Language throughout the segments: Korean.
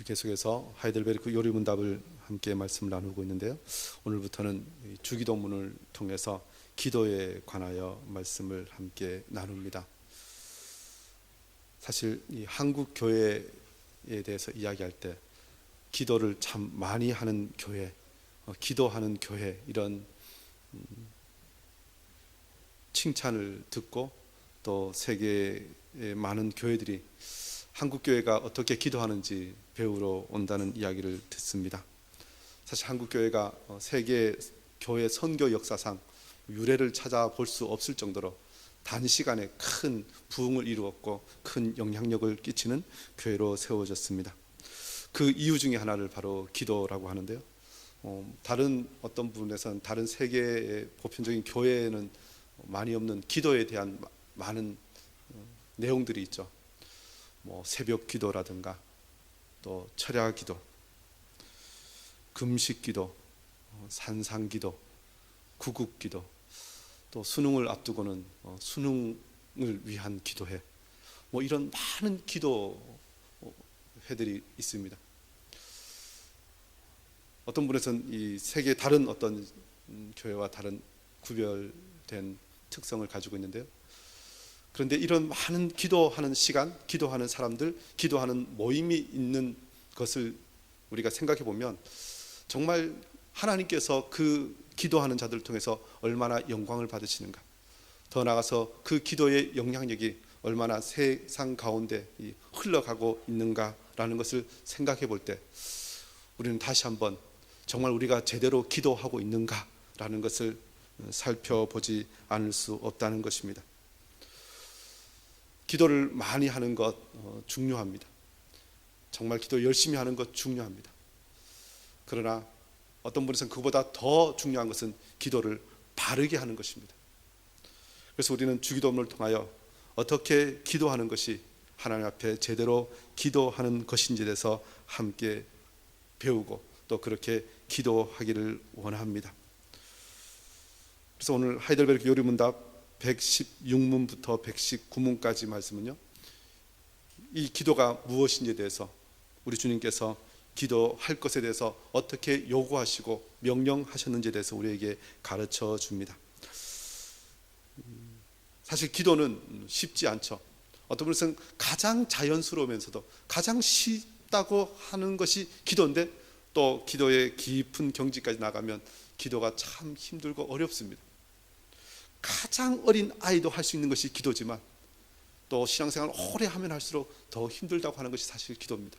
계속해서 하이델베르크 요리문답을 함께 말씀을 나누고 있는데요. 오늘부터는 주기도문을 통해서 기도에 관하여 말씀을 함께 나눕니다. 사실 이 한국 교회에 대해서 이야기할 때 기도를 참 많이 하는 교회, 기도하는 교회, 이런 칭찬을 듣고 또 세계의 많은 교회들이 한국 교회가 어떻게 기도하는지 배우러 온다는 이야기를 듣습니다. 사실 한국 교회가 세계 교회 선교 역사상 유례를 찾아볼 수 없을 정도로 단시간에 큰 부흥을 이루었고 큰 영향력을 끼치는 교회로 세워졌습니다. 그 이유 중에 하나를 바로 기도라고 하는데요. 다른 어떤 부분에서는 다른 세계의 보편적인 교회에는 많이 없는 기도에 대한 많은 내용들이 있죠. 새벽 기도라든가 또 철야 기도, 금식 기도, 산상 기도, 구국 기도, 또 수능을 앞두고는 수능을 위한 기도회, 이런 많은 기도회들이 있습니다. 어떤 분에서는 이 세계 다른 어떤 교회와 다른 구별된 특성을 가지고 있는데요. 그런데 이런 많은 기도하는 시간, 기도하는 사람들, 기도하는 모임이 있는 것을 우리가 생각해 보면 정말 하나님께서 그 기도하는 자들을 통해서 얼마나 영광을 받으시는가, 더 나아가서 그 기도의 영향력이 얼마나 세상 가운데 흘러가고 있는가라는 것을 생각해 볼 때 우리는 다시 한번 정말 우리가 제대로 기도하고 있는가라는 것을 살펴보지 않을 수 없다는 것입니다. 기도를 많이 하는 것 중요합니다. 정말 기도 열심히 하는 것 중요합니다. 그러나 어떤 분에서는 그보다 더 중요한 것은 기도를 바르게 하는 것입니다. 그래서 우리는 주기도문을 통하여 어떻게 기도하는 것이 하나님 앞에 제대로 기도하는 것인지에 대해서 함께 배우고 또 그렇게 기도하기를 원합니다. 그래서 오늘 하이델베르크 요리문답 116문부터 119문까지 말씀은요, 이 기도가 무엇인지에 대해서 우리 주님께서 기도할 것에 대해서 어떻게 요구하시고 명령하셨는지에 대해서 우리에게 가르쳐 줍니다. 사실 기도는 쉽지 않죠. 어떤 분은 가장 자연스러우면서도 가장 쉽다고 하는 것이 기도인데 또 기도의 깊은 경지까지 나가면 기도가 참 힘들고 어렵습니다. 가장 어린 아이도 할 수 있는 것이 기도지만 또 신앙생활을 오래 하면 할수록 더 힘들다고 하는 것이 사실 기도입니다.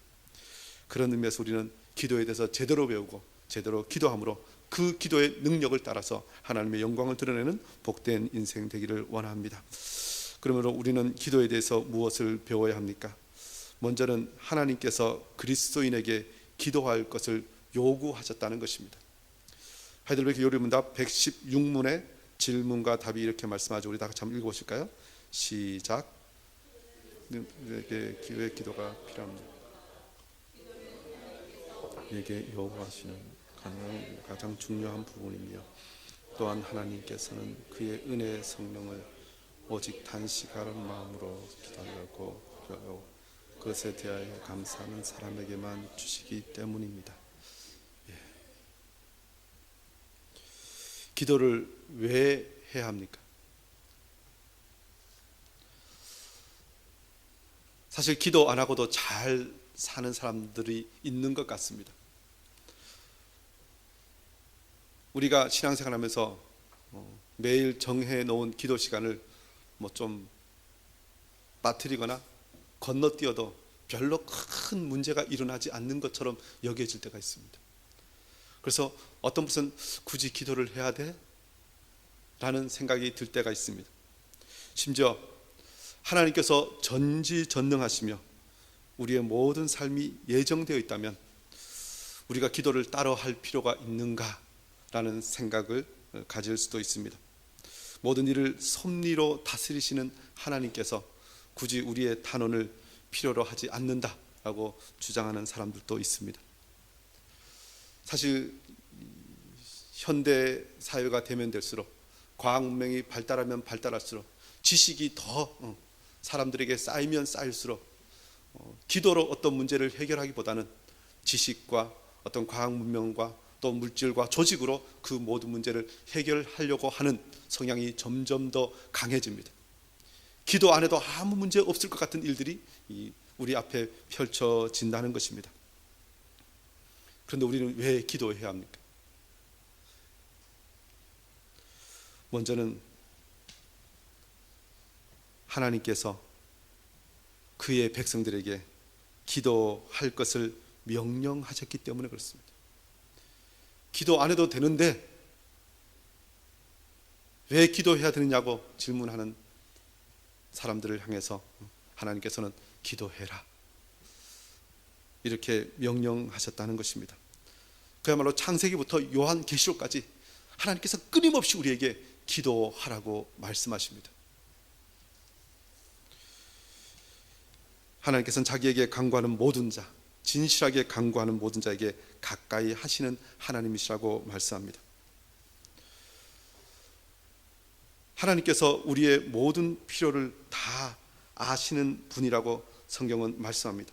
그런 의미에서 우리는 기도에 대해서 제대로 배우고 제대로 기도함으로 그 기도의 능력을 따라서 하나님의 영광을 드러내는 복된 인생 되기를 원합니다. 그러므로 우리는 기도에 대해서 무엇을 배워야 합니까? 먼저는 하나님께서 그리스도인에게 기도할 것을 요구하셨다는 것입니다. 하이델베르크 요리문답 116문의 질문과 답이 이렇게 말씀하죠. 우리 다 같이 한번 읽어보실까요? 시작. 내게 왜 기도가 필요합니다. 내게 요구하시는 가장 중요한 부분이며 또한 하나님께서는 그의 은혜의 성령을 오직 단식하는 마음으로 기다리고 그것에 대하여 감사하는 사람에게만 주시기 때문입니다. 기도를 왜 해야 합니까? 사실 기도 안 하고도 잘 사는 사람들이 있는 것 같습니다. 우리가 신앙생활하면서 매일 정해 놓은 기도 시간을 좀 빠뜨리거나 건너뛰어도 별로 큰 문제가 일어나지 않는 것처럼 여겨질 때가 있습니다. 그래서 어떤 분은 굳이 기도를 해야 돼? 라는 생각이 들 때가 있습니다. 심지어 하나님께서 전지전능하시며 우리의 모든 삶이 예정되어 있다면 우리가 기도를 따로 할 필요가 있는가라는 생각을 가질 수도 있습니다. 모든 일을 섭리로 다스리시는 하나님께서 굳이 우리의 탄원을 필요로 하지 않는다라고 주장하는 사람들도 있습니다. 사실 현대 사회가 되면 될수록 과학 문명이 발달하면 발달할수록 지식이 더 사람들에게 쌓이면 쌓일수록 기도로 어떤 문제를 해결하기보다는 지식과 어떤 과학 문명과 또 물질과 조직으로 그 모든 문제를 해결하려고 하는 성향이 점점 더 강해집니다. 기도 안 해도 아무 문제 없을 것 같은 일들이 우리 앞에 펼쳐진다는 것입니다. 그런데 우리는 왜 기도해야 합니까? 먼저는 하나님께서 그의 백성들에게 기도할 것을 명령하셨기 때문에 그렇습니다. 기도 안 해도 되는데 왜 기도해야 되느냐고 질문하는 사람들을 향해서 하나님께서는 기도해라 이렇게 명령하셨다는 것입니다. 그야말로 창세기부터 요한계시록까지 하나님께서 끊임없이 우리에게 기도하라고 말씀하십니다. 하나님께서는 자기에게 간구하는 모든 자, 진실하게 간구하는 모든 자에게 가까이 하시는 하나님이시라고 말씀합니다. 하나님께서 우리의 모든 필요를 다 아시는 분이라고 성경은 말씀합니다.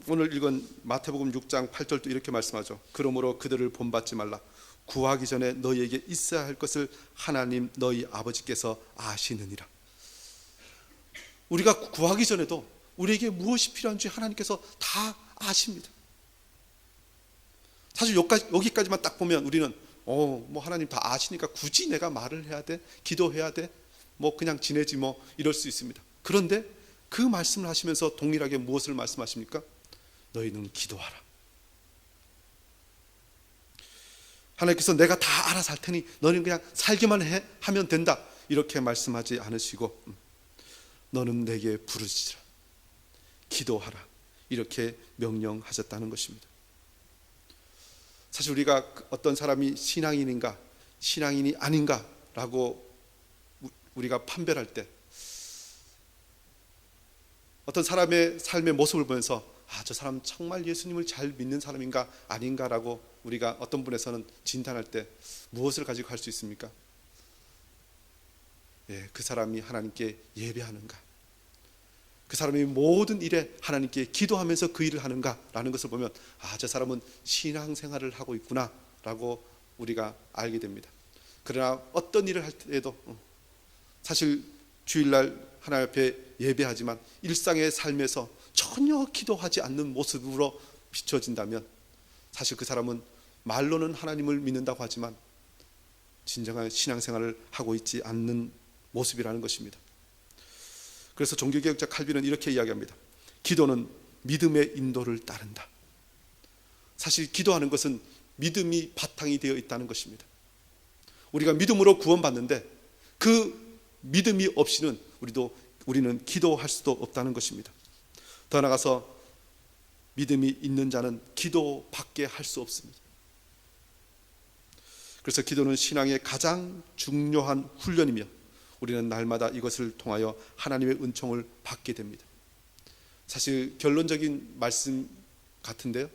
오늘 읽은 마태복음 6장 8절도 이렇게 말씀하죠. 그러므로 그들을 본받지 말라. 구하기 전에 너희에게 있어야 할 것을 하나님 너희 아버지께서 아시느니라. 우리가 구하기 전에도 우리에게 무엇이 필요한지 하나님께서 다 아십니다. 사실 여기까지만 딱 보면 우리는 뭐 하나님 다 아시니까 굳이 내가 말을 해야 돼? 기도해야 돼? 뭐 그냥 지내지 뭐 이럴 수 있습니다. 그런데 그 말씀을 하시면서 동일하게 무엇을 말씀하십니까? 너희는 기도하라. 하나님께서 내가 다 알아서 할 테니 너는 그냥 살기만 하면 된다 이렇게 말씀하지 않으시고 너는 내게 부르짖으라, 기도하라 이렇게 명령하셨다는 것입니다. 사실 우리가 어떤 사람이 신앙인인가 신앙인이 아닌가 라고 우리가 판별할 때 어떤 사람의 삶의 모습을 보면서 저 사람 정말 예수님을 잘 믿는 사람인가 아닌가라고 우리가 어떤 분에서는 진단할 때 무엇을 가지고 할 수 있습니까? 그 사람이 하나님께 예배하는가, 그 사람이 모든 일에 하나님께 기도하면서 그 일을 하는가라는 것을 보면 저 사람은 신앙생활을 하고 있구나 라고 우리가 알게 됩니다. 그러나 어떤 일을 할 때에도 사실 주일날 하나님 앞에 예배하지만 일상의 삶에서 전혀 기도하지 않는 모습으로 비춰진다면 사실 그 사람은 말로는 하나님을 믿는다고 하지만 진정한 신앙생활을 하고 있지 않는 모습이라는 것입니다. 그래서 종교개혁자 칼빈은 이렇게 이야기합니다. 기도는 믿음의 인도를 따른다. 사실 기도하는 것은 믿음이 바탕이 되어 있다는 것입니다. 우리가 믿음으로 구원받는데 그 믿음이 없이는 우리는 기도할 수도 없다는 것입니다. 더 나아가서 믿음이 있는 자는 기도밖에 할 수 없습니다. 그래서 기도는 신앙의 가장 중요한 훈련이며 우리는 날마다 이것을 통하여 하나님의 은총을 받게 됩니다. 사실 결론적인 말씀 같은데요,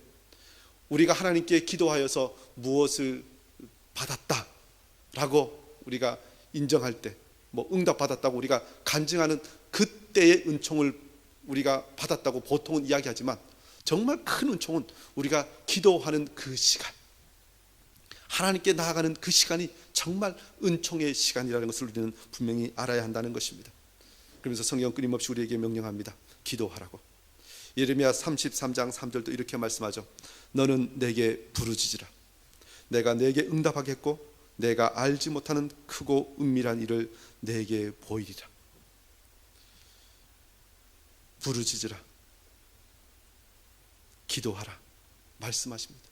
우리가 하나님께 기도하여서 무엇을 받았다라고 우리가 인정할 때, 응답받았다고 우리가 간증하는 그때의 은총을 우리가 받았다고 보통은 이야기하지만 정말 큰 은총은 우리가 기도하는 그 시간, 하나님께 나아가는 그 시간이 정말 은총의 시간이라는 것을 우리는 분명히 알아야 한다는 것입니다. 그러면서 성경 끊임없이 우리에게 명령합니다. 기도하라고. 예레미야 33장 3절도 이렇게 말씀하죠. 너는 내게 부르짖으라. 내가 내게 응답하겠고 내가 알지 못하는 크고 은밀한 일을 내게 보이리라. 부르짖으라, 기도하라 말씀하십니다.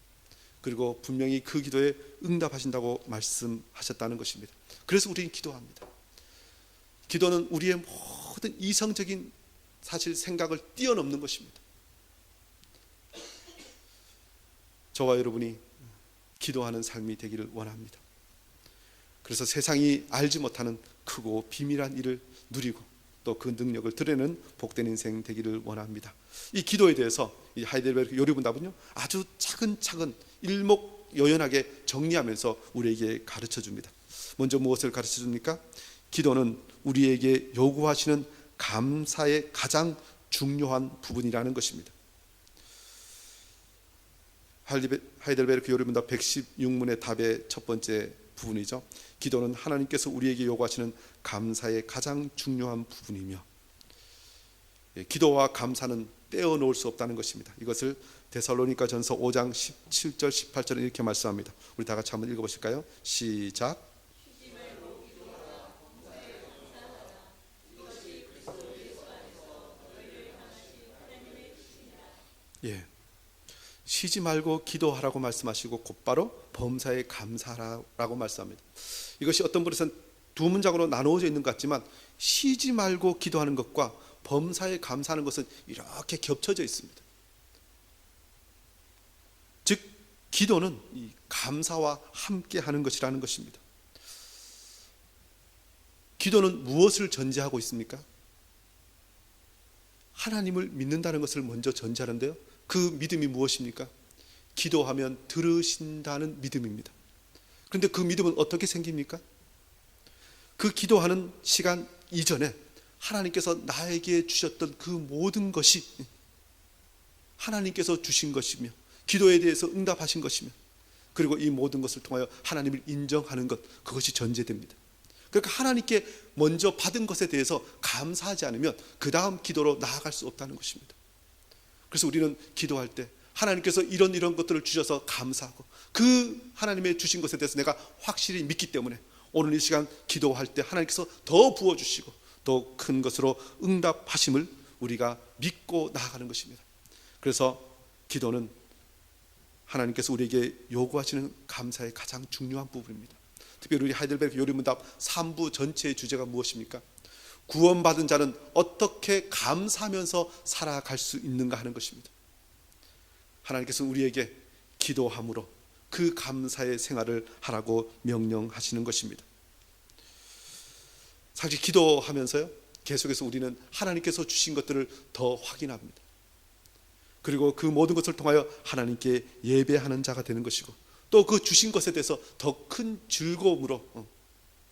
그리고 분명히 그 기도에 응답하신다고 말씀하셨다는 것입니다. 그래서 우리는 기도합니다. 기도는 우리의 모든 이성적인 사실 생각을 뛰어넘는 것입니다. 저와 여러분이 기도하는 삶이 되기를 원합니다. 그래서 세상이 알지 못하는 크고 비밀한 일을 누리고 또 그 능력을 드러내는 복된 인생 되기를 원합니다. 이 기도에 대해서 이 하이델베르크 요리문답은요 아주 차근차근 일목요연하게 정리하면서 우리에게 가르쳐 줍니다. 먼저 무엇을 가르쳐 줍니까? 기도는 우리에게 요구하시는 감사의 가장 중요한 부분이라는 것입니다. 하이델베르크 요리문답 116문의 답의 첫 번째 부분이죠. 기도는 하나님께서 우리에게 요구하시는 감사의 가장 중요한 부분이며, 기도와 감사는 떼어놓을 수 없다는 것입니다. 이것을 데살로니가전서 5장 17절 18절에 이렇게 말씀합니다. 우리 다 같이 한번 읽어보실까요? 시작. 예, 쉬지 말고 기도하라고 말씀하시고 곧바로 범사에 감사하라고 말씀합니다. 이것이 어떤 분에서는 두 문장으로 나누어져 있는 것 같지만, 쉬지 말고 기도하는 것과 범사에 감사하는 것은 이렇게 겹쳐져 있습니다. 즉 기도는 이 감사와 함께 하는 것이라는 것입니다. 기도는 무엇을 전제하고 있습니까? 하나님을 믿는다는 것을 먼저 전제하는데요, 그 믿음이 무엇입니까? 기도하면 들으신다는 믿음입니다. 그런데 그 믿음은 어떻게 생깁니까? 그 기도하는 시간 이전에 하나님께서 나에게 주셨던 그 모든 것이 하나님께서 주신 것이며, 기도에 대해서 응답하신 것이며, 그리고 이 모든 것을 통하여 하나님을 인정하는 것, 그것이 전제됩니다. 그러니까 하나님께 먼저 받은 것에 대해서 감사하지 않으면 그 다음 기도로 나아갈 수 없다는 것입니다. 그래서 우리는 기도할 때 하나님께서 이런 것들을 주셔서 감사하고, 그 하나님의 주신 것에 대해서 내가 확실히 믿기 때문에 오늘 이 시간 기도할 때 하나님께서 더 부어주시고 더 큰 것으로 응답하심을 우리가 믿고 나아가는 것입니다. 그래서 기도는 하나님께서 우리에게 요구하시는 감사의 가장 중요한 부분입니다. 특별히 우리 하이델베르크 요리문답 3부 전체의 주제가 무엇입니까? 구원받은 자는 어떻게 감사하면서 살아갈 수 있는가 하는 것입니다. 하나님께서 우리에게 기도함으로 그 감사의 생활을 하라고 명령하시는 것입니다. 사실 기도하면서요, 계속해서 우리는 하나님께서 주신 것들을 더 확인합니다. 그리고 그 모든 것을 통하여 하나님께 예배하는 자가 되는 것이고, 또 그 주신 것에 대해서 더 큰 즐거움으로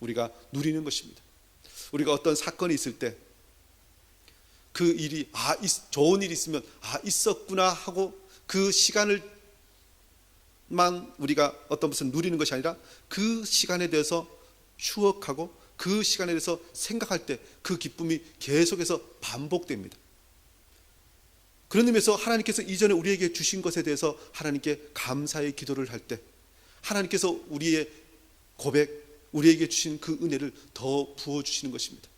우리가 누리는 것입니다. 우리가 어떤 사건이 있을 때 그 일이 좋은 일이 있으면 있었구나 하고 그 시간을만 우리가 어떤 것을 누리는 것이 아니라 그 시간에 대해서 추억하고 그 시간에 대해서 생각할 때 그 기쁨이 계속해서 반복됩니다. 그런 의미에서 하나님께서 이전에 우리에게 주신 것에 대해서 하나님께 감사의 기도를 할 때 하나님께서 우리의 고백, 우리에게 주신 그 은혜를 더 부어주시는 것입니다.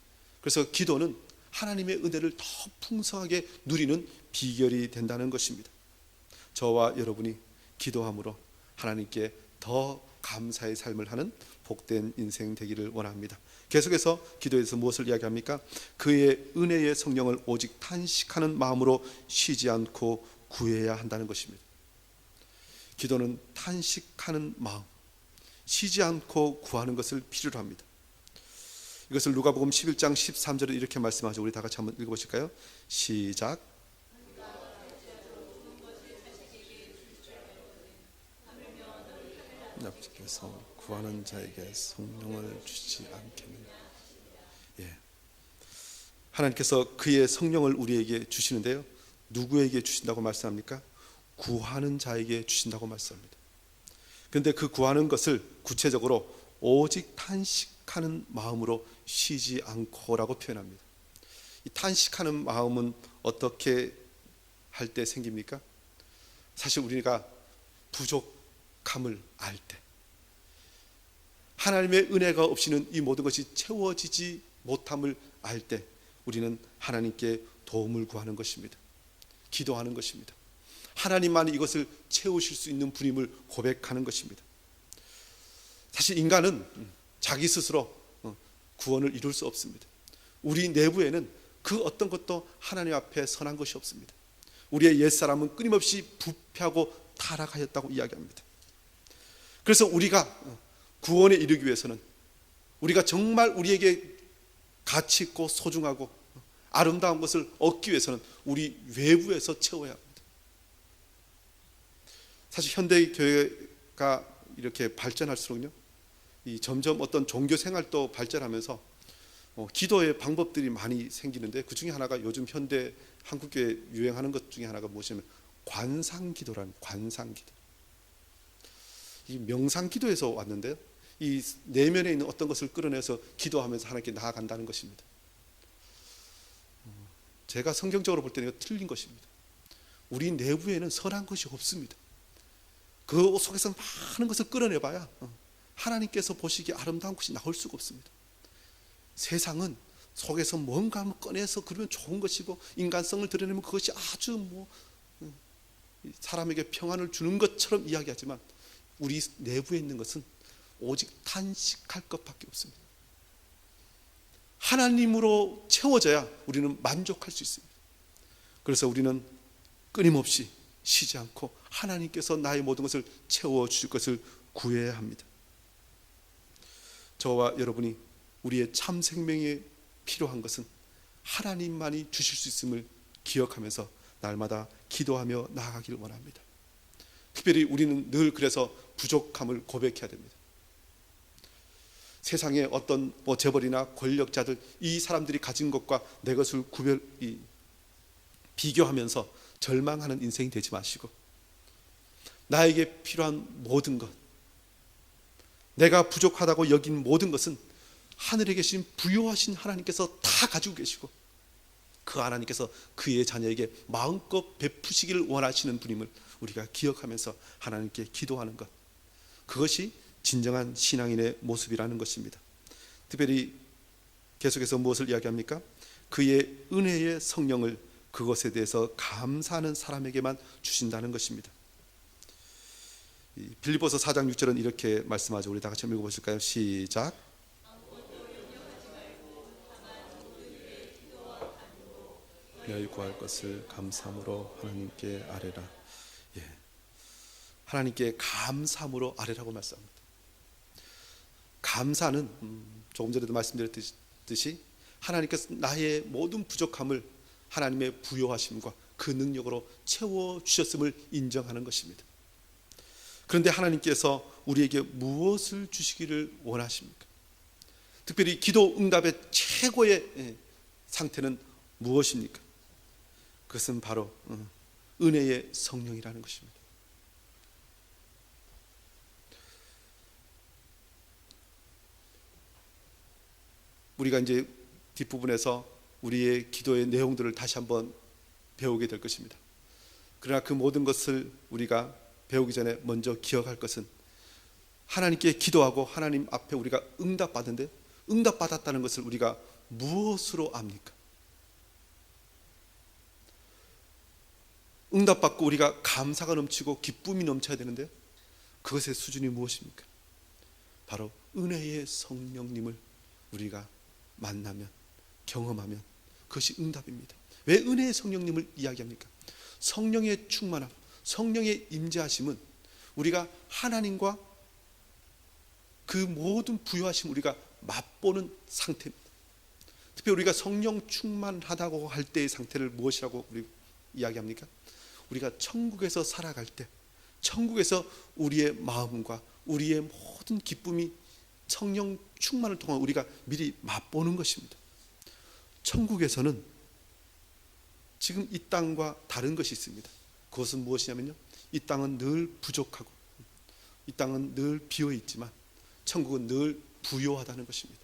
그래서 기도는 하나님의 은혜를 더 풍성하게 누리는 비결이 된다는 것입니다. 저와 여러분이 기도함으로 하나님께 더 감사의 삶을 하는 복된 인생 되기를 원합니다. 계속해서 기도에서 무엇을 이야기합니까? 그의 은혜의 성령을 오직 탄식하는 마음으로 쉬지 않고 구해야 한다는 것입니다. 기도는 탄식하는 마음, 쉬지 않고 구하는 것을 필요로 합니다. 이것을 누가복음 11장 13절에 이렇게 말씀하죠. 우리 다 같이 한번 읽어보실까요? 시작. 아버지께서 구하는 자에게 성령을 주지 않겠느냐. 예. 하나님께서 그의 성령을 우리에게 주시는데요, 누구에게 주신다고 말씀합니까? 구하는 자에게 주신다고 말씀합니다. 그런데 그 구하는 것을 구체적으로 오직 탄식하는 마음으로 쉬지 않고라고 표현합니다. 이 탄식하는 마음은 어떻게 할 때 생깁니까? 사실 우리가 부족함을 알 때, 하나님의 은혜가 없이는 이 모든 것이 채워지지 못함을 알 때 우리는 하나님께 도움을 구하는 것입니다. 기도하는 것입니다. 하나님만이 이것을 채우실 수 있는 분임을 고백하는 것입니다. 사실 인간은 자기 스스로 구원을 이룰 수 없습니다. 우리 내부에는 그 어떤 것도 하나님 앞에 선한 것이 없습니다. 우리의 옛사람은 끊임없이 부패하고 타락하였다고 이야기합니다. 그래서 우리가 구원에 이르기 위해서는, 우리가 정말 우리에게 가치 있고 소중하고 아름다운 것을 얻기 위해서는 우리 외부에서 채워야 합니다. 사실 현대 교회가 이렇게 발전할수록요, 이 점점 어떤 종교 생활도 발전하면서 기도의 방법들이 많이 생기는데 그 중에 하나가 요즘 현대 한국교회 유행하는 것 중에 하나가 무엇이냐면 관상기도라는 관상기도. 이 명상기도에서 왔는데요. 이 내면에 있는 어떤 것을 끌어내서 기도하면서 하나님께 나아간다는 것입니다. 제가 성경적으로 볼 때는 이거 틀린 것입니다. 우리 내부에는 선한 것이 없습니다. 그 속에서 많은 것을 끌어내봐야 하나님께서 보시기에 아름다운 것이 나올 수가 없습니다. 세상은 속에서 뭔가 꺼내서 그러면 좋은 것이고 인간성을 드러내면 그것이 아주 사람에게 평안을 주는 것처럼 이야기하지만 우리 내부에 있는 것은 오직 탄식할 것밖에 없습니다. 하나님으로 채워져야 우리는 만족할 수 있습니다. 그래서 우리는 끊임없이 쉬지 않고 하나님께서 나의 모든 것을 채워주실 것을 구해야 합니다. 저와 여러분이 우리의 참 생명에 필요한 것은 하나님만이 주실 수 있음을 기억하면서 날마다 기도하며 나아가기를 원합니다. 특별히 우리는 늘 그래서 부족함을 고백해야 됩니다. 세상의 어떤 재벌이나 권력자들, 이 사람들이 가진 것과 내 것을 비교하면서 절망하는 인생이 되지 마시고 나에게 필요한 모든 것, 내가 부족하다고 여긴 모든 것은 하늘에 계신 부요하신 하나님께서 다 가지고 계시고 그 하나님께서 그의 자녀에게 마음껏 베푸시기를 원하시는 분임을 우리가 기억하면서 하나님께 기도하는 것, 그것이 진정한 신앙인의 모습이라는 것입니다. 특별히 계속해서 무엇을 이야기합니까? 그의 은혜의 성령을 그것에 대해서 감사하는 사람에게만 주신다는 것입니다. 빌립보서 4장 6절은 이렇게 말씀하죠. 우리 다 같이 읽어보실까요? 시작. 너희 구할 것을 감사함으로 하나님께 아뢰라. 하나님께 감사함으로 아뢰라고 말씀합니다. 감사는 조금 전에도 말씀드렸듯이 하나님께서 나의 모든 부족함을 하나님의 부요하심과 그 능력으로 채워주셨음을 인정하는 것입니다. 그런데 하나님께서 우리에게 무엇을 주시기를 원하십니까? 특별히 기도 응답의 최고의 상태는 무엇입니까? 그것은 바로 은혜의 성령이라는 것입니다. 우리가 이제 뒷부분에서 우리의 기도의 내용들을 다시 한번 배우게 될 것입니다. 그러나 그 모든 것을 우리가 배우기 전에 먼저 기억할 것은 하나님께 기도하고 하나님 앞에 우리가 응답받은데 응답받았다는 것을 우리가 무엇으로 압니까? 응답받고 우리가 감사가 넘치고 기쁨이 넘쳐야 되는데 그것의 수준이 무엇입니까? 바로 은혜의 성령님을 우리가 만나면, 경험하면 그것이 응답입니다. 왜 은혜의 성령님을 이야기합니까? 성령의 충만함, 성령의 임재하심은 우리가 하나님과 그 모든 부요하심 우리가 맛보는 상태입니다. 특히 우리가 성령 충만하다고 할 때의 상태를 무엇이라고 우리 이야기합니까? 우리가 천국에서 살아갈 때, 천국에서 우리의 마음과 우리의 모든 기쁨이 성령 충만을 통한 우리가 미리 맛보는 것입니다. 천국에서는 지금 이 땅과 다른 것이 있습니다. 그것은 무엇이냐면요, 이 땅은 늘 부족하고 이 땅은 늘 비어 있지만 천국은 늘 부요하다는 것입니다.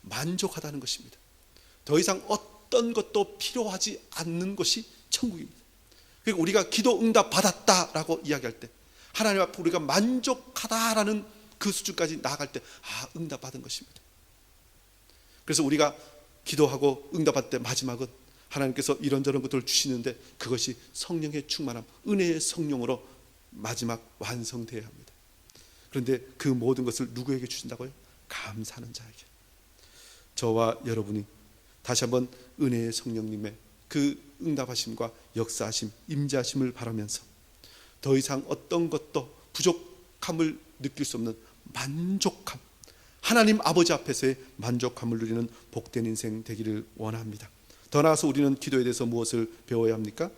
만족하다는 것입니다. 더 이상 어떤 것도 필요하지 않는 것이 천국입니다. 그리고 우리가 기도 응답 받았다라고 이야기할 때 하나님 앞에 우리가 만족하다라는 그 수준까지 나아갈 때 응답 받은 것입니다. 그래서 우리가 기도하고 응답받을 때 마지막은 하나님께서 이런저런 것들을 주시는데 그것이 성령의 충만함, 은혜의 성령으로 마지막 완성되어야 합니다. 그런데 그 모든 것을 누구에게 주신다고요? 감사하는 자에게. 저와 여러분이 다시 한번 은혜의 성령님의 그 응답하심과 역사하심, 임재하심을 바라면서 더 이상 어떤 것도 부족함을 느낄 수 없는 만족함, 하나님 아버지 앞에서의 만족함을 누리는 복된 인생 되기를 원합니다. 더 나아가서 우리는 기도에 대해서 무엇을 배워야 합니까?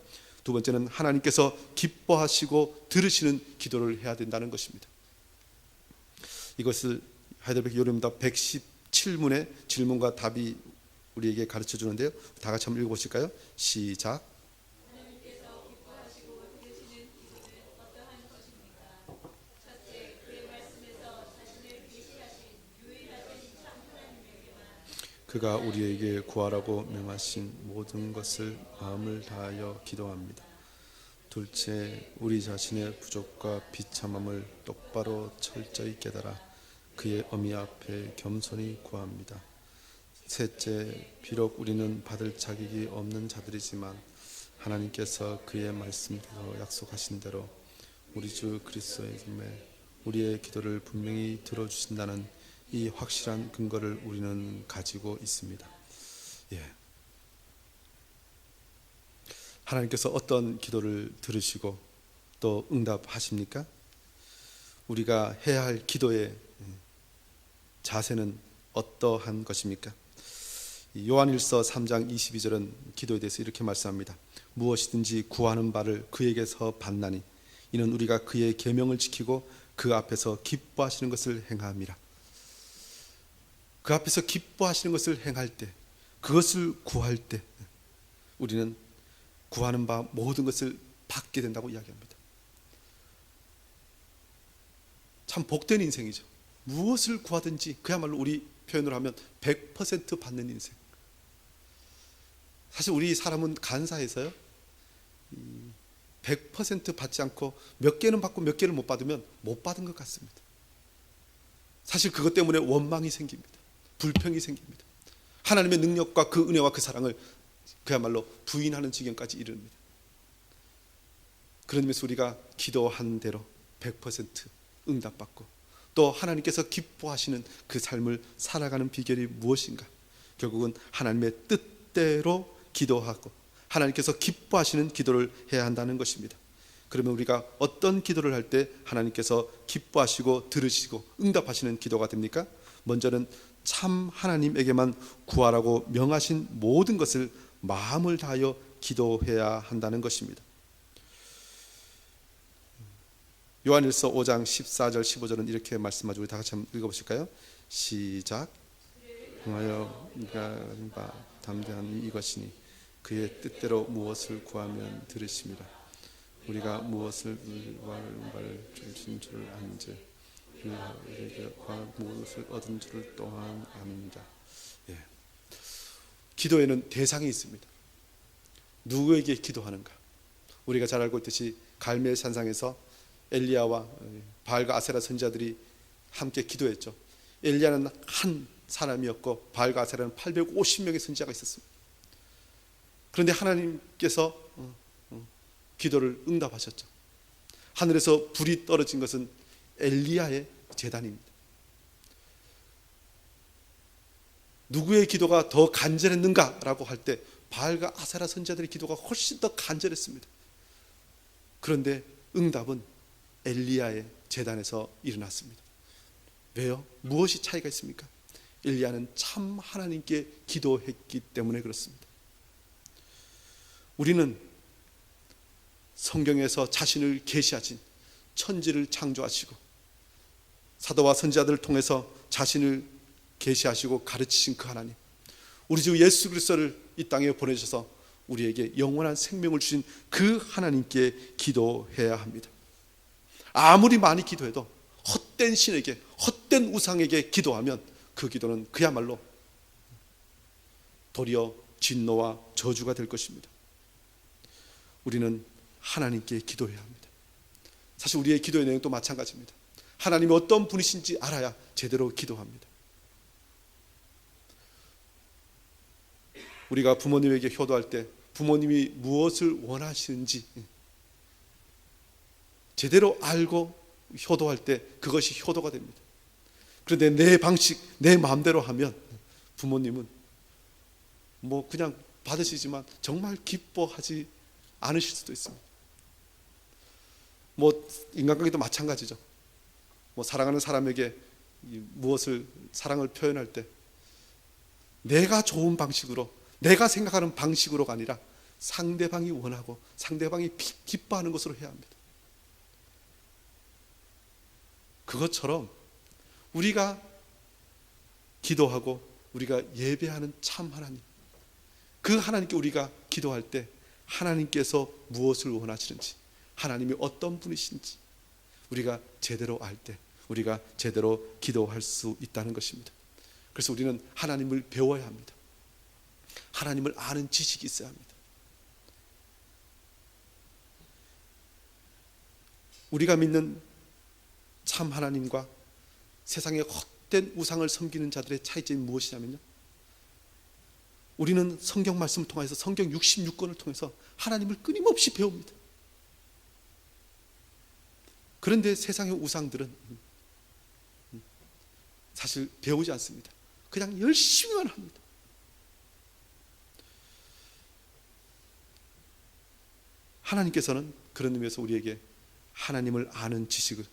두 번째는 하나님께서 기뻐하시고 들으시는 기도를 해야 된다는 것입니다. 이것을 하이델베르크 요리문답 17문의 질문과 답이 우리에게 가르쳐 주는데요. 다 같이 한번 읽어보실까요? 시작. 그가 우리에게 구하라고 명하신 모든 것을 마음을 다하여 기도합니다. 둘째, 우리 자신의 부족과 비참함을 똑바로 철저히 깨달아 그의 어미 앞에 겸손히 구합니다. 셋째, 비록 우리는 받을 자격이 없는 자들이지만 하나님께서 그의 말씀대로 약속하신 대로 우리 주 그리스도의 이름에 우리의 기도를 분명히 들어주신다는 이 확실한 근거를 우리는 가지고 있습니다. 하나님께서 어떤 기도를 들으시고 또 응답하십니까? 우리가 해야 할 기도의 자세는 어떠한 것입니까? 요한일서 3장 22절은 기도에 대해서 이렇게 말씀합니다. 무엇이든지 구하는 바를 그에게서 받나니 이는 우리가 그의 계명을 지키고 그 앞에서 기뻐하시는 것을 행함이라. 그 앞에서 기뻐하시는 것을 행할 때, 그것을 구할 때 우리는 구하는 바 모든 것을 받게 된다고 이야기합니다. 참 복된 인생이죠. 무엇을 구하든지 그야말로 우리 표현으로 하면 100% 받는 인생. 사실 우리 사람은 간사해서요, 100% 받지 않고 몇 개는 받고 몇 개를 못 받으면 못 받은 것 같습니다. 사실 그것 때문에 원망이 생깁니다. 불평이 생깁니다. 하나님의 능력과 그 은혜와 그 사랑을 그야말로 부인하는 지경까지 이릅니다. 그런 의미에서 우리가 기도한 대로 100% 응답받고 또 하나님께서 기뻐하시는 그 삶을 살아가는 비결이 무엇인가? 결국은 하나님의 뜻대로 기도하고 하나님께서 기뻐하시는 기도를 해야 한다는 것입니다. 그러면 우리가 어떤 기도를 할 때 하나님께서 기뻐하시고 들으시고 응답하시는 기도가 됩니까? 먼저는 참 하나님에게만 구하라고 명하신 모든 것을 마음을 다하여 기도해야 한다는 것입니다. 요한일서 5장 14절 15절은 이렇게 말씀하죠. 우리 다 같이 한번 읽어보실까요? 시작. 흥하여 바 담대한 이것이니 그의 뜻대로 무엇을 구하면 들으심이라. 우리가 무엇을 구할 주신 줄을 아는지 우리에게 무엇을 얻은 줄을 또한 압니다. 기도에는 대상이 있습니다. 누구에게 기도하는가? 우리가 잘 알고 있듯이 갈멜 산상에서 엘리야와 바알과 아세라 선지자들이 함께 기도했죠. 엘리야는 한 사람이었고 바알과 아세라는 850명의 선지자가 있었습니다. 그런데 하나님께서 기도를 응답하셨죠. 하늘에서 불이 떨어진 것은 엘리야의 제단입니다. 누구의 기도가 더 간절했는가라고 할 때 바알과 아세라 선지자들의 기도가 훨씬 더 간절했습니다. 그런데 응답은 엘리야의 제단에서 일어났습니다. 왜요? 무엇이 차이가 있습니까? 엘리야는 참 하나님께 기도했기 때문에 그렇습니다. 우리는 성경에서 자신을 계시하신 천지를 창조하시고 사도와 선지자들을 통해서 자신을 계시하시고 가르치신 그 하나님, 우리 주 예수 그리스도를 이 땅에 보내셔서 우리에게 영원한 생명을 주신 그 하나님께 기도해야 합니다. 아무리 많이 기도해도 헛된 신에게, 헛된 우상에게 기도하면 그 기도는 그야말로 도리어 진노와 저주가 될 것입니다. 우리는 하나님께 기도해야 합니다. 사실 우리의 기도의 내용도 마찬가지입니다. 하나님이 어떤 분이신지 알아야 제대로 기도합니다. 우리가 부모님에게 효도할 때 부모님이 무엇을 원하시는지 제대로 알고 효도할 때 그것이 효도가 됩니다. 그런데 내 방식, 내 마음대로 하면 부모님은 뭐 그냥 받으시지만 정말 기뻐하지 않으실 수도 있습니다. 뭐 인간관계도 마찬가지죠. 뭐 사랑하는 사람에게 무엇을 사랑을 표현할 때 내가 좋은 방식으로, 내가 생각하는 방식으로가 아니라 상대방이 원하고 상대방이 기뻐하는 것으로 해야 합니다. 그것처럼 우리가 기도하고 우리가 예배하는 참 하나님, 그 하나님께 우리가 기도할 때 하나님께서 무엇을 원하시는지, 하나님이 어떤 분이신지 우리가 제대로 알 때 우리가 제대로 기도할 수 있다는 것입니다. 그래서 우리는 하나님을 배워야 합니다. 하나님을 아는 지식이 있어야 합니다. 우리가 믿는 참 하나님과 세상의 헛된 우상을 섬기는 자들의 차이점이 무엇이냐면요, 우리는 성경 말씀을 통해서 성경 66권을 통해서 하나님을 끊임없이 배웁니다. 그런데 세상의 우상들은 사실 배우지 않습니다. 그냥 열심히만 합니다. 하나님께서는 그런 의미에서 우리에게 하나님을 아는 지식을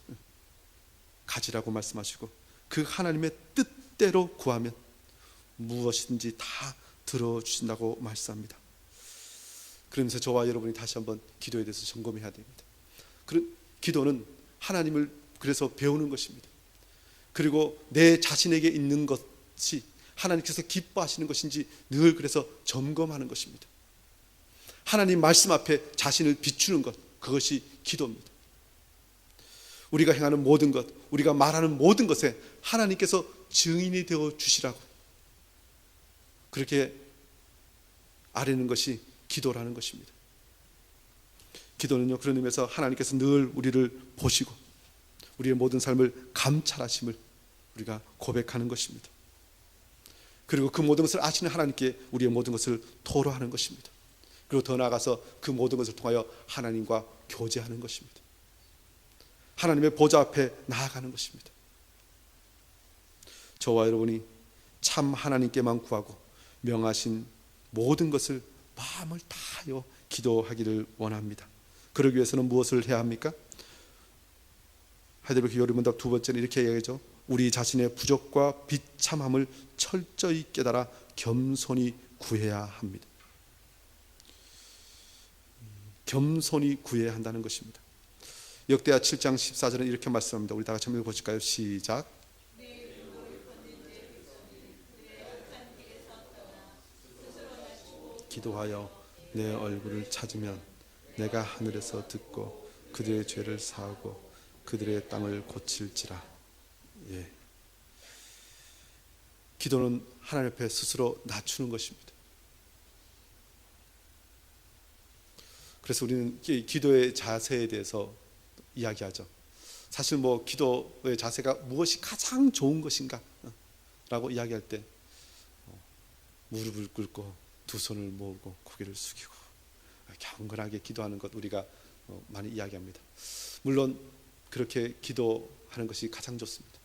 가지라고 말씀하시고, 그 하나님의 뜻대로 구하면 무엇이든지 다 들어주신다고 말씀합니다. 그러면서 저와 여러분이 다시 한번 기도에 대해서 점검해야 됩니다. 기도는 하나님을 그래서 배우는 것입니다. 그리고 내 자신에게 있는 것이 하나님께서 기뻐하시는 것인지 늘 그래서 점검하는 것입니다. 하나님 말씀 앞에 자신을 비추는 것, 그것이 기도입니다. 우리가 행하는 모든 것, 우리가 말하는 모든 것에 하나님께서 증인이 되어 주시라고 그렇게 아뢰는 것이 기도라는 것입니다. 기도는요, 그런 의미에서 하나님께서 늘 우리를 보시고 우리의 모든 삶을 감찰하심을 우리가 고백하는 것입니다. 그리고 그 모든 것을 아시는 하나님께 우리의 모든 것을 토로하는 것입니다. 그리고 더 나아가서 그 모든 것을 통하여 하나님과 교제하는 것입니다. 하나님의 보좌 앞에 나아가는 것입니다. 저와 여러분이 참 하나님께만 구하고 명하신 모든 것을 마음을 다하여 기도하기를 원합니다. 그러기 위해서는 무엇을 해야 합니까? 하이델베르크 요리문답 두 번째는 이렇게 얘기하죠. 우리 자신의 부족과 비참함을 철저히 깨달아 겸손히 구해야 합니다. 겸손히 구해야 한다는 것입니다. 역대하 7장 14절은 이렇게 말씀합니다. 우리 다 같이 한번 읽어보실까요? 시작. 기도하여 내 얼굴을 찾으면 내가 하늘에서 듣고 그들의 죄를 사하고 그들의 땅을 고칠지라. 예. 기도는 하나님 앞에 스스로 낮추는 것입니다. 그래서 우리는 기도의 자세에 대해서 이야기하죠. 사실 뭐 기도의 자세가 무엇이 가장 좋은 것인가 라고 이야기할 때 무릎을 꿇고 두 손을 모으고 고개를 숙이고 경건하게 기도하는 것 우리가 많이 이야기합니다. 물론 그렇게 기도하는 것이 가장 좋습니다.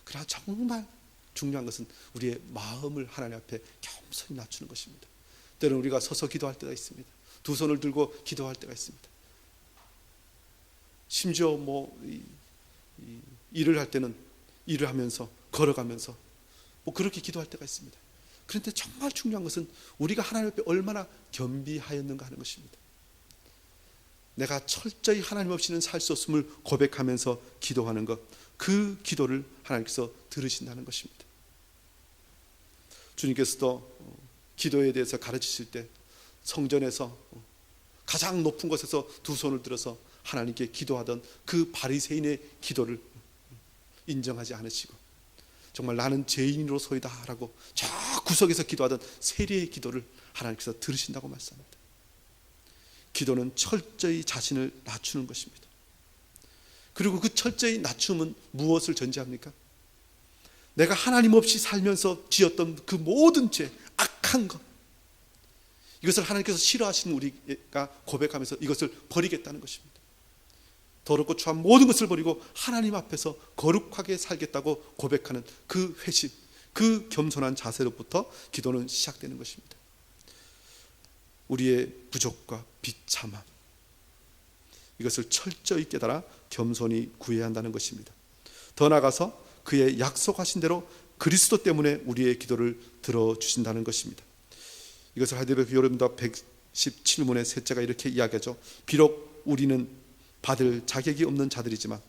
그러나 정말 중요한 것은 우리의 마음을 하나님 앞에 겸손히 낮추는 것입니다. 때로는 우리가 서서 기도할 때가 있습니다. 두 손을 들고 기도할 때가 있습니다. 심지어 일을 할 때는 일을 하면서 걸어가면서 그렇게 기도할 때가 있습니다. 그런데 정말 중요한 것은 우리가 하나님 앞에 얼마나 겸비하였는가 하는 것입니다. 내가 철저히 하나님 없이는 살 수 없음을 고백하면서 기도하는 것, 그 기도를 하나님께서 들으신다는 것입니다. 주님께서도 기도에 대해서 가르치실 때 성전에서 가장 높은 곳에서 두 손을 들어서 하나님께 기도하던 그 바리새인의 기도를 인정하지 않으시고 정말 나는 죄인으로소이다 라고 저 구석에서 기도하던 세리의 기도를 하나님께서 들으신다고 말씀합니다. 기도는 철저히 자신을 낮추는 것입니다. 그리고 그 철저히 낮춤은 무엇을 전제합니까? 내가 하나님 없이 살면서 지었던 그 모든 죄, 악한 것, 이것을 하나님께서 싫어하시는 우리가 고백하면서 이것을 버리겠다는 것입니다. 더럽고 추한 모든 것을 버리고 하나님 앞에서 거룩하게 살겠다고 고백하는 그 회심, 그 겸손한 자세로부터 기도는 시작되는 것입니다. 우리의 부족과 비참함, 이것을 철저히 깨달아 겸손히 구해야 한다는 것입니다. 더 나아가서 그의 약속하신 대로 그리스도 때문에 우리의 기도를 들어주신다는 것입니다. 이것을 하이델베르크 요리문답 117문의 셋째가 이렇게 이야기하죠. 비록 우리는 받을 자격이 없는 자들이지만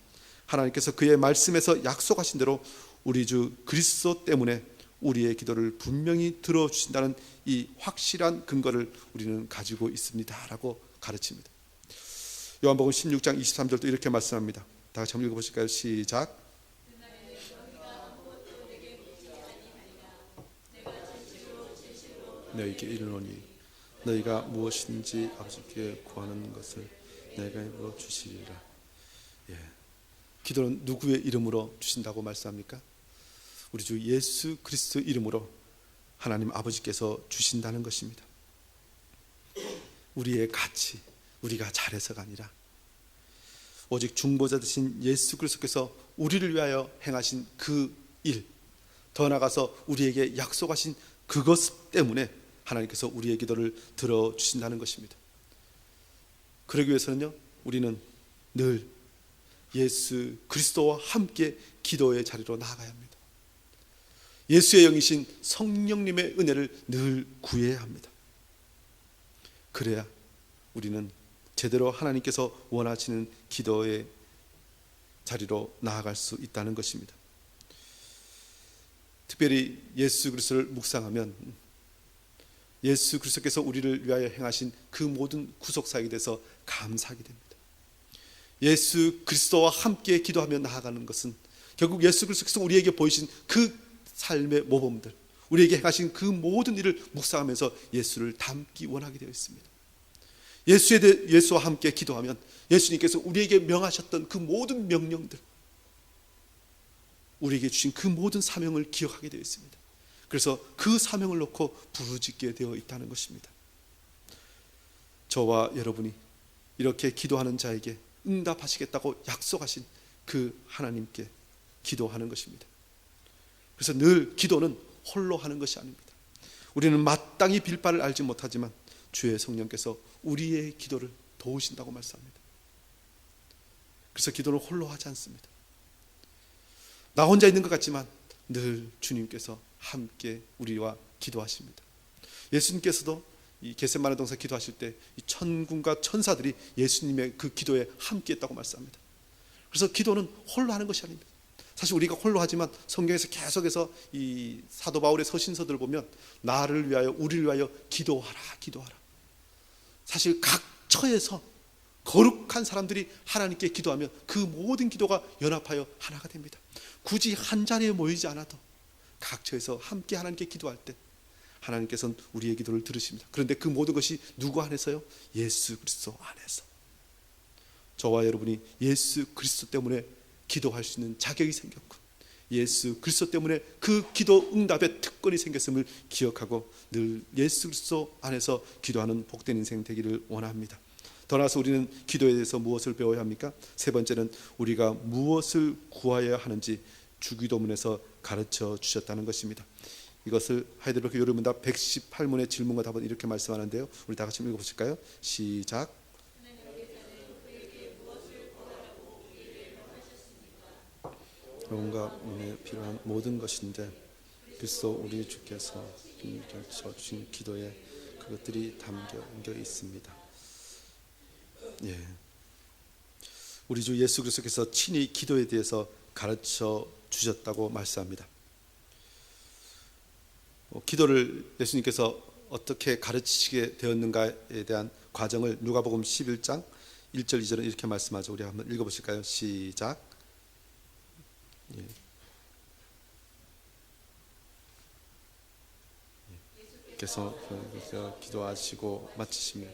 하나님께서 그의 말씀에서 약속하신 대로 우리 주 그리스도 때문에 우리의 기도를 분명히 들어주신다는 이 확실한 근거를 우리는 가지고 있습니다 라고 가르칩니다. 요한복음 16장 23절도 이렇게 말씀합니다. 다 같이 한번 읽어보실까요? 시작. 너희에게 이르노니 너희가 무엇인지 아버지께 구하는 것을 내가 이루어 주시리라. 예. 기도는 누구의 이름으로 주신다고 말씀합니까? 우리 주 예수 그리스도 이름으로 하나님 아버지께서 주신다는 것입니다. 우리의 가치, 우리가 잘해서가 아니라 오직 중보자 되신 예수 그리스도께서 우리를 위하여 행하신 그 일, 더 나아가서 우리에게 약속하신 그것 때문에 하나님께서 우리의 기도를 들어주신다는 것입니다. 그러기 위해서는요, 우리는 늘 예수 그리스도와 함께 기도의 자리로 나아가야 합니다. 예수의 영이신 성령님의 은혜를 늘 구해야 합니다. 그래야 우리는 제대로 하나님께서 원하시는 기도의 자리로 나아갈 수 있다는 것입니다. 특별히 예수 그리스도를 묵상하면 예수 그리스도께서 우리를 위하여 행하신 그 모든 구속사역에 대해서 감사하게 됩니다. 예수 그리스도와 함께 기도하며 나아가는 것은 결국 예수 그리스도께서 우리에게 보이신 그 삶의 모범들, 우리에게 행하신 그 모든 일을 묵상하면서 예수를 닮기 원하게 되어 있습니다. 예수와 함께 기도하면 예수님께서 우리에게 명하셨던 그 모든 명령들, 우리에게 주신 그 모든 사명을 기억하게 되어 있습니다. 그래서 그 사명을 놓고 부르짖게 되어 있다는 것입니다. 저와 여러분이 이렇게 기도하는 자에게 응답하시겠다고 약속하신 그 하나님께 기도하는 것입니다. 그래서 늘 기도는 홀로 하는 것이 아닙니다. 우리는 마땅히 빌 바를 알지 못하지만 주의 성령께서 우리의 기도를 도우신다고 말씀합니다. 그래서 기도는 홀로 하지 않습니다. 나 혼자 있는 것 같지만 늘 주님께서 함께 우리와 기도하십니다. 예수님께서도 이 겟세마네 동산 기도하실 때 이 천군과 천사들이 예수님의 그 기도에 함께했다고 말씀합니다. 그래서 기도는 홀로 하는 것이 아닙니다. 사실 우리가 홀로 하지만 성경에서 계속해서 이 사도 바울의 서신서들을 보면 나를 위하여, 우리를 위하여 기도하라, 기도하라. 사실 각 처에서 거룩한 사람들이 하나님께 기도하면 그 모든 기도가 연합하여 하나가 됩니다. 굳이 한 자리에 모이지 않아도 각 처에서 함께 하나님께 기도할 때 하나님께서는 우리의 기도를 들으십니다. 그런데 그 모든 것이 누구 안에서요? 예수 그리스도 안에서. 저와 여러분이 예수 그리스도 때문에 기도할 수 있는 자격이 생겼고 예수 그리스도 때문에 그 기도 응답의 특권이 생겼음을 기억하고 늘 예수 그리스도 안에서 기도하는 복된 인생 되기를 원합니다. 더 나아가서 우리는 기도에 대해서 무엇을 배워야 합니까? 세 번째는 우리가 무엇을 구하여야 하는지 주기도문에서 가르쳐 주셨다는 것입니다. 이것을 하이델베르크 요르문답 118문의 질문과 답은 이렇게 말씀하는데요, 우리 다 같이 읽어보실까요? 시작. 영혼과 몸에 필요한 모든 것인데 그리스도 우리 주께서 가르쳐 주신 기도에 그것들이 담겨 있습니다. 예, 우리 주 예수 그리스도께서 친히 기도에 대해서 가르쳐 주셨다고 말씀합니다. 기도를 예수님께서 어떻게 가르치시게 되었는가에 대한 과정을 누가복음 11장 1절 2절은 이렇게 말씀하죠. 우리 한번 읽어보실까요? 시작. 예. 께서 기도하시고 마치시며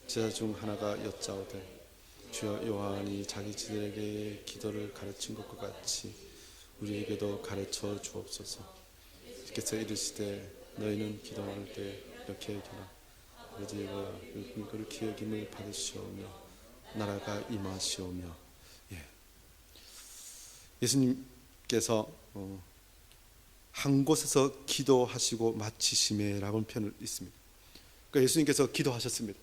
제자 중 하나가 여짜오되 주여 요한이 자기 제자에게 기도를 가르친 것과 같이 우리에게도 가르쳐 주옵소서. 주께서 이르시되 너희는 기도할 때 이렇게 기도하라. 아버지와 그를 기억임을 받으시오며 나라가 임하시오며. 예. 예수님께서 한 곳에서 기도하시고 마치심에라고 표현을 있습니다. 그러니까 예수님께서 기도하셨습니다.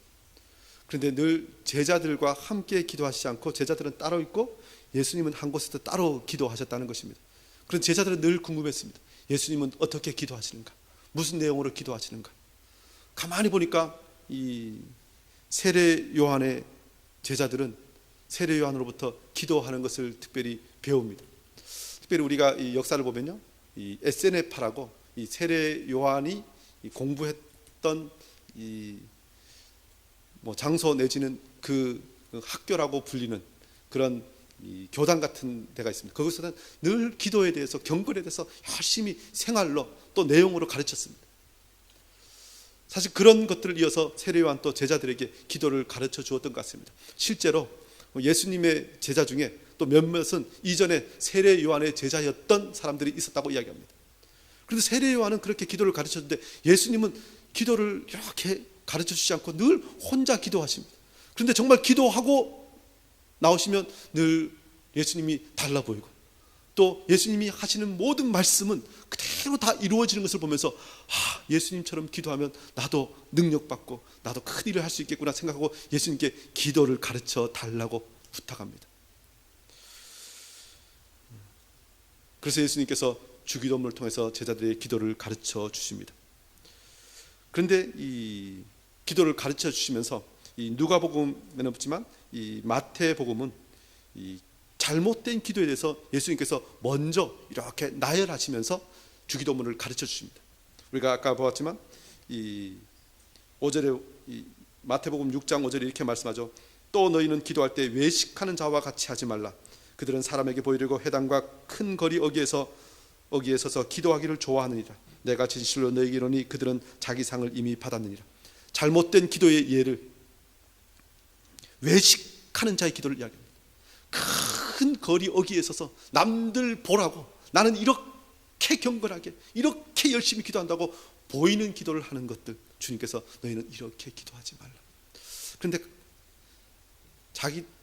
그런데 늘 제자들과 함께 기도하시지 않고 제자들은 따로 있고 예수님은 한 곳에서 따로 기도하셨다는 것입니다. 그런 제자들은 늘 궁금했습니다. 예수님은 어떻게 기도하시는가? 무슨 내용으로 기도하시는가? 가만히 보니까 이 세례 요한의 제자들은 세례 요한으로부터 기도하는 것을 특별히 배웁니다. 특별히 우리가 이 역사를 보면요, 이 에세네파라고 이 세례 요한이 공부했던 이 장소 내지는 그 학교라고 불리는 그런 이 교단 같은 데가 있습니다. 거기서는 늘 기도에 대해서, 경건에 대해서 열심히 생활로 또 내용으로 가르쳤습니다. 사실 그런 것들을 이어서 세례 요한 또 제자들에게 기도를 가르쳐 주었던 것 같습니다. 실제로 예수님의 제자 중에 또 몇몇은 이전에 세례 요한의 제자였던 사람들이 있었다고 이야기합니다. 그런데 세례 요한은 그렇게 기도를 가르쳤는데 예수님은 기도를 이렇게 가르쳐 주지 않고 늘 혼자 기도하십니다. 그런데 정말 기도하고 나오시면 늘 예수님이 달라 보이고 또 예수님이 하시는 모든 말씀은 그대로 다 이루어지는 것을 보면서 예수님처럼 기도하면 나도 능력받고 나도 큰 일을 할 수 있겠구나 생각하고 예수님께 기도를 가르쳐 달라고 부탁합니다. 그래서 예수님께서 주기도문을 통해서 제자들의 기도를 가르쳐 주십니다. 그런데 이 기도를 가르쳐 주시면서 이 누가복음에는 없지만 이 마태복음은 이 잘못된 기도에 대해서 예수님께서 먼저 이렇게 나열하시면서 주기도문을 가르쳐 주십니다. 우리가 아까 보았지만 이 5절에 이 마태복음 6장 5절에 이렇게 말씀하죠. 또 너희는 기도할 때 외식하는 자와 같이 하지 말라. 그들은 사람에게 보이려고 회당과 큰 거리 어귀에 서서 기도하기를 좋아하느니라. 내가 진실로 너희에게 이르노니 그들은 자기 상을 이미 받았느니라. 잘못된 기도의 예를 외식하는 자의 기도를 이야기합니다. 큰 거리 어귀에 서서 남들 보라고 나는 이렇게 경건하게 이렇게 열심히 기도한다고 보이는 기도를 하는 것들, 주님께서 너희는 이렇게 기도하지 말라. 그런데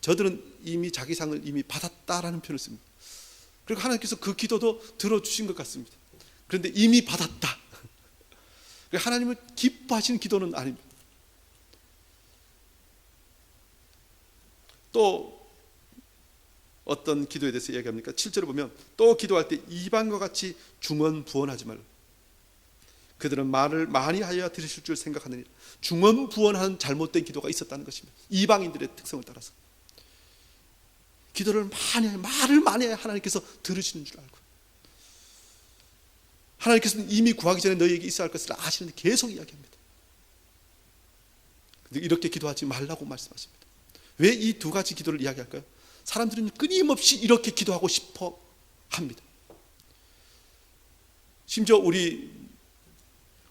저들은 이미 자기 상을 이미 받았다라는 표현을 씁니다. 그리고 하나님께서 그 기도도 들어주신 것 같습니다. 그런데 이미 받았다. 하나님은 기뻐하시는 기도는 아닙니다. 또 어떤 기도에 대해서 이야기합니까? 7절을 보면 또 기도할 때 이방과 같이 중언부언하지 말라. 그들은 말을 많이 하여야 들으실 줄 생각하느니라. 중언부언하는 잘못된 기도가 있었다는 것입니다. 이방인들의 특성을 따라서 기도를 많이 해야, 말을 많이 해야 하나님께서 들으시는 줄 알고, 하나님께서는 이미 구하기 전에 너희에게 있어야 할 것을 아시는데 계속 이야기합니다. 근데 이렇게 기도하지 말라고 말씀하십니다. 왜 이 두 가지 기도를 이야기할까요? 사람들은 끊임없이 이렇게 기도하고 싶어 합니다. 심지어 우리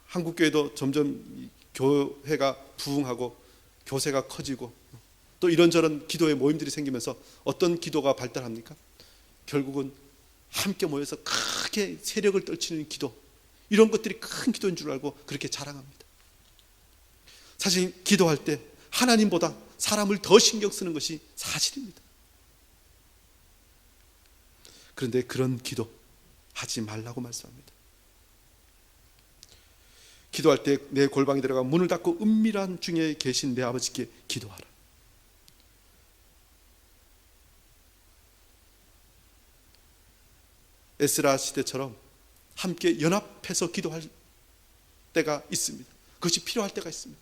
한국교회도 점점 교회가 부흥하고 교세가 커지고 또 이런저런 기도의 모임들이 생기면서 어떤 기도가 발달합니까? 결국은 함께 모여서 크게 세력을 떨치는 기도, 이런 것들이 큰 기도인 줄 알고 그렇게 자랑합니다. 사실 기도할 때 하나님보다 사람을 더 신경 쓰는 것이 사실입니다. 그런데 그런 기도 하지 말라고 말씀합니다. 기도할 때 내 골방에 들어가 문을 닫고 은밀한 중에 계신 내 아버지께 기도하라. 에스라 시대처럼 함께 연합해서 기도할 때가 있습니다. 그것이 필요할 때가 있습니다.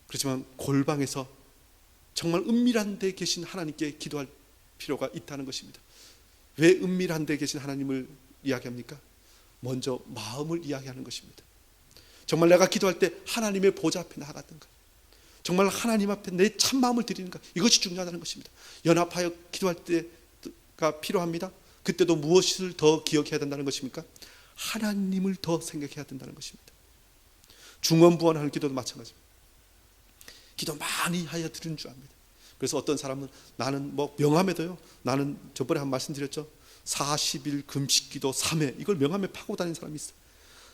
그렇지만 골방에서 정말 은밀한 데 계신 하나님께 기도할 필요가 있다는 것입니다. 왜 은밀한 데 계신 하나님을 이야기합니까? 먼저 마음을 이야기하는 것입니다. 정말 내가 기도할 때 하나님의 보좌 앞에 나아갔던가, 정말 하나님 앞에 내 참마음을 드리는가, 이것이 중요하다는 것입니다. 연합하여 기도할 때가 필요합니다. 그때도 무엇을 더 기억해야 된다는 것입니까? 하나님을 더 생각해야 된다는 것입니다. 중언부언하는 기도도 마찬가지입니다. 기도 많이 하여 드리는 줄 압니다. 그래서 어떤 사람은 나는 명함에도요, 나는 저번에 한 말씀 드렸죠, 40일 금식기도 3회, 이걸 명함에 파고 다니는 사람이 있어요.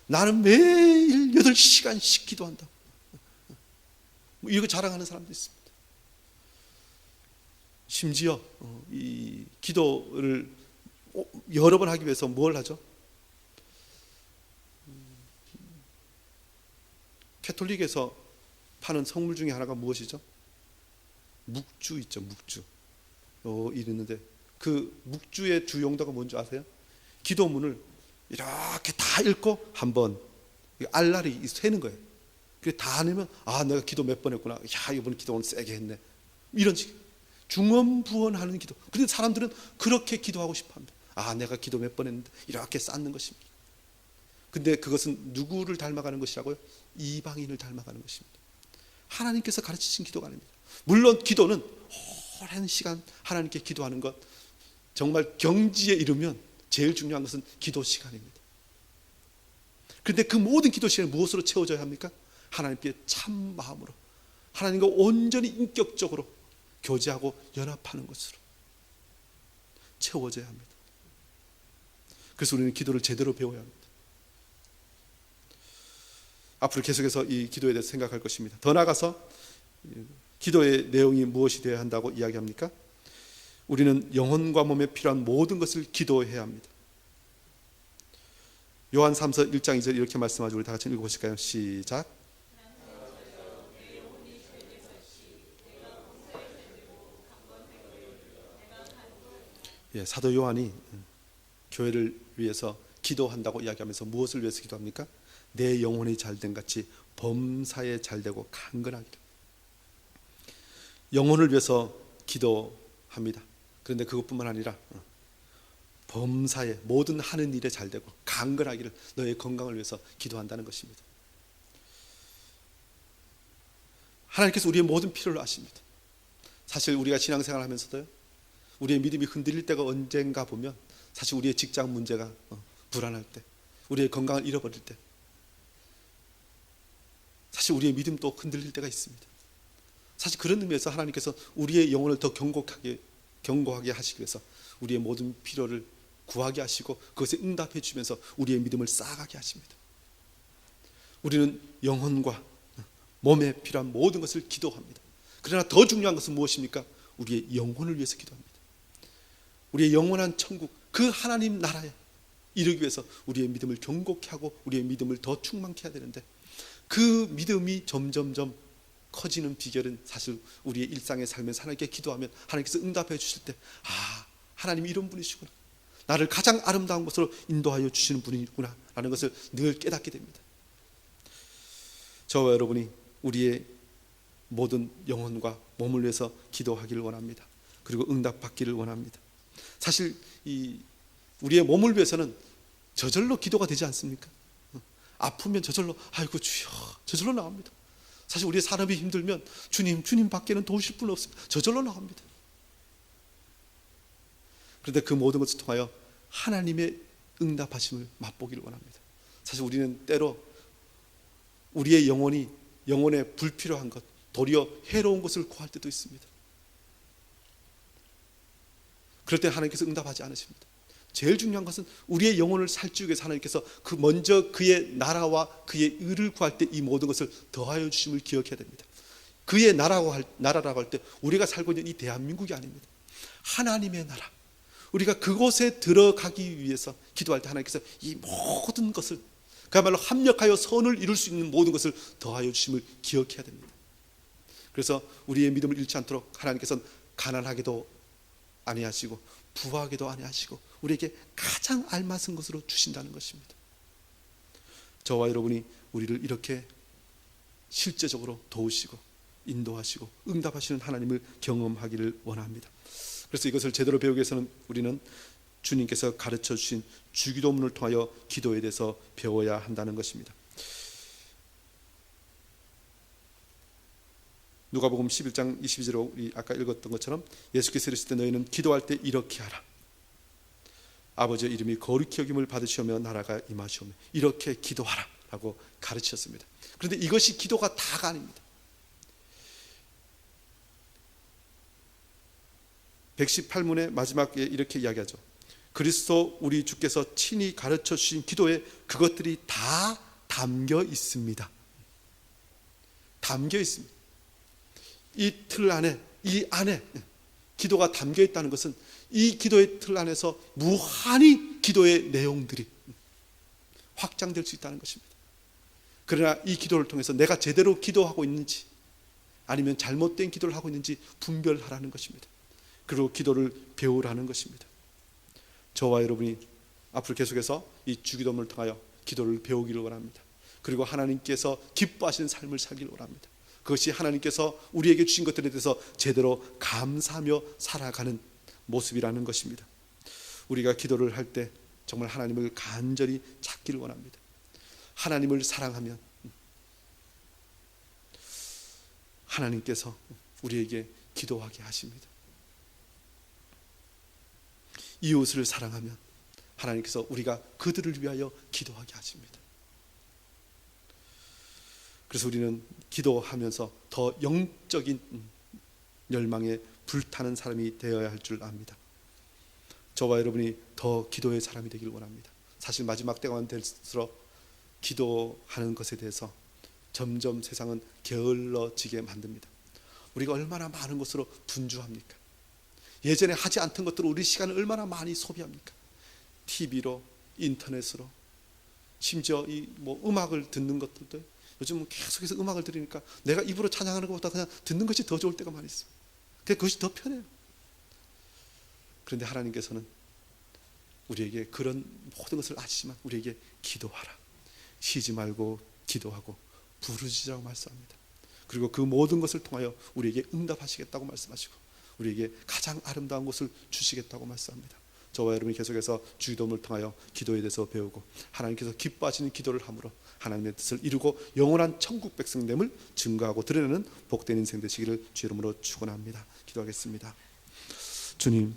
나는 매일 8시간씩 기도한다, 이거 자랑하는 사람도 있습니다. 심지어 이 기도를 여러 번 하기 위해서 뭘 하죠? 캐톨릭에서 파는 성물 중에 하나가 무엇이죠? 묵주 있죠, 묵주. 이랬는데 그 묵주의 주 용도가 뭔지 아세요? 기도문을 이렇게 다 읽고 한번 알라리 세는 거예요. 그게 다 내면 내가 기도 몇 번 했구나, 야 이번 기도 오늘 세게 했네, 이런 식 중언부언하는 기도. 그런데 사람들은 그렇게 기도하고 싶어합니다. 내가 기도 몇 번 했는데 이렇게 쌓는 것입니다. 근데 그것은 누구를 닮아가는 것이라고요? 이방인을 닮아가는 것입니다. 하나님께서 가르치신 기도가 아닙니다. 물론 기도는 오랜 시간 하나님께 기도하는 것, 정말 경지에 이르면 제일 중요한 것은 기도 시간입니다. 그런데 그 모든 기도 시간을 무엇으로 채워져야 합니까? 하나님께 참 마음으로, 하나님과 온전히 인격적으로 교제하고 연합하는 것으로 채워져야 합니다. 그래서 우리는 기도를 제대로 배워야 합니다. 앞으로 계속해서 이 기도에 대해서 생각할 것입니다. 더 나아가서 기도의 내용이 무엇이 되어야 한다고 이야기합니까? 우리는 영혼과 몸에 필요한 모든 것을 기도해야 합니다. 요한3서 1장 2절 이렇게 말씀하죠. 우리 다 같이 읽어보실까요? 시작. 예, 사도 요한이 교회를 위해서 기도한다고 이야기하면서 무엇을 위해서 기도합니까? 내 영혼이 잘된 같이 범사에 잘되고 강건하기를. 영혼을 위해서 기도합니다. 그런데 그것뿐만 아니라 범사에 모든 하는 일에 잘되고 강건하기를, 너의 건강을 위해서 기도한다는 것입니다. 하나님께서 우리의 모든 필요를 아십니다. 사실 우리가 신앙생활을 하면서도요, 우리의 믿음이 흔들릴 때가 언젠가 보면, 사실 우리의 직장 문제가 불안할 때, 우리의 건강을 잃어버릴 때, 사실 우리의 믿음도 흔들릴 때가 있습니다. 사실 그런 의미에서 하나님께서 우리의 영혼을 더 견고하게 하시기 위해서 우리의 모든 필요를 구하게 하시고 그것에 응답해 주면서 우리의 믿음을 쌓아가게 하십니다. 우리는 영혼과 몸에 필요한 모든 것을 기도합니다. 그러나 더 중요한 것은 무엇입니까? 우리의 영혼을 위해서 기도합니다. 우리의 영원한 천국, 그 하나님 나라에 이르기 위해서 우리의 믿음을 견고케 하고 우리의 믿음을 더 충만케 해야 되는데, 그 믿음이 점점점 커지는 비결은 사실 우리의 일상의 삶에서 하나님께 기도하면 하나님께서 응답해 주실 때, 아, 하나님이 이런 분이시구나, 나를 가장 아름다운 곳으로 인도하여 주시는 분이구나 라는 것을 늘 깨닫게 됩니다. 저와 여러분이 우리의 모든 영혼과 몸을 위해서 기도하기를 원합니다. 그리고 응답받기를 원합니다. 사실 우리의 몸을 위해서는 저절로 기도가 되지 않습니까? 아프면 저절로 아이고 주여, 저절로 나옵니다. 사실 우리의 산업이 힘들면 주님 밖에는 도우실 분 없습니다. 저절로 나옵니다. 그런데 그 모든 것을 통하여 하나님의 응답하심을 맛보기를 원합니다. 사실 우리는 때로 우리의 영혼에 불필요한 것, 도리어 해로운 것을 구할 때도 있습니다. 그럴 때 하나님께서 응답하지 않으십니다. 제일 중요한 것은 우리의 영혼을 살찌우기 위해서 하나님께서 먼저 그의 나라와 그의 의를 구할 때 이 모든 것을 더하여 주심을 기억해야 됩니다. 그의 나라라고 할 때 우리가 살고 있는 이 대한민국이 아닙니다. 하나님의 나라, 우리가 그곳에 들어가기 위해서 기도할 때 하나님께서 이 모든 것을, 그야말로 합력하여 선을 이룰 수 있는 모든 것을 더하여 주심을 기억해야 됩니다. 그래서 우리의 믿음을 잃지 않도록 하나님께서는 가난하게도 아니하시고 부하게도 아니하시고 우리에게 가장 알맞은 것으로 주신다는 것입니다. 저와 여러분이 우리를 이렇게 실제적으로 도우시고 인도하시고 응답하시는 하나님을 경험하기를 원합니다. 그래서 이것을 제대로 배우기 위해서는 우리는 주님께서 가르쳐 주신 주기도문을 통하여 기도에 대해서 배워야 한다는 것입니다. 누가복음 11장 22절로 우리 아까 읽었던 것처럼 예수께서 이르실 때 너희는 기도할 때 이렇게 하라. 아버지의 이름이 거룩히 여김을 받으시오며 나라가 임하시오며 이렇게 기도하라 라고 가르치셨습니다. 그런데 이것이 기도가 다가 아닙니다. 118문의 마지막에 이렇게 이야기하죠. 그리스도 우리 주께서 친히 가르쳐 주신 기도에 그것들이 다 담겨 있습니다. 담겨 있습니다. 이 틀 안에, 이 안에 기도가 담겨 있다는 것은 이 기도의 틀 안에서 무한히 기도의 내용들이 확장될 수 있다는 것입니다. 그러나 이 기도를 통해서 내가 제대로 기도하고 있는지 아니면 잘못된 기도를 하고 있는지 분별하라는 것입니다. 그리고 기도를 배우라는 것입니다. 저와 여러분이 앞으로 계속해서 이 주기도문을 통하여 기도를 배우기를 원합니다. 그리고 하나님께서 기뻐하시는 삶을 살기를 원합니다. 그것이 하나님께서 우리에게 주신 것들에 대해서 제대로 감사하며 살아가는 모습이라는 것입니다. 우리가 기도를 할 때 정말 하나님을 간절히 찾기를 원합니다. 하나님을 사랑하면 하나님께서 우리에게 기도하게 하십니다. 이웃을 사랑하면 하나님께서 우리가 그들을 위하여 기도하게 하십니다. 그래서 우리는 기도하면서 더 영적인 열망에 불타는 사람이 되어야 할 줄 압니다. 저와 여러분이 더 기도의 사람이 되길 원합니다. 사실 마지막 때가 될수록 기도하는 것에 대해서 점점 세상은 게을러지게 만듭니다. 우리가 얼마나 많은 것으로 분주합니까? 예전에 하지 않던 것들로 우리 시간을 얼마나 많이 소비합니까? TV로, 인터넷으로, 심지어 이 음악을 듣는 것들도 요즘은 계속해서 음악을 들으니까 내가 입으로 찬양하는 것보다 그냥 듣는 것이 더 좋을 때가 많이 있어요. 그것이 더 편해요. 그런데 하나님께서는 우리에게 그런 모든 것을 아시지만 우리에게 기도하라, 쉬지 말고 기도하고 부르짖으라고 말씀합니다. 그리고 그 모든 것을 통하여 우리에게 응답하시겠다고 말씀하시고 우리에게 가장 아름다운 것을 주시겠다고 말씀합니다. 저와 여러분이 계속해서 주기도문을 통하여 기도에 대해서 배우고 하나님께서 기뻐하시는 기도를 함으로 하나님의 뜻을 이루고 영원한 천국 백성됨을 증거하고 드러내는 복된 인생 되시기를 주 이름으로 축원합니다. 기도하겠습니다. 주님,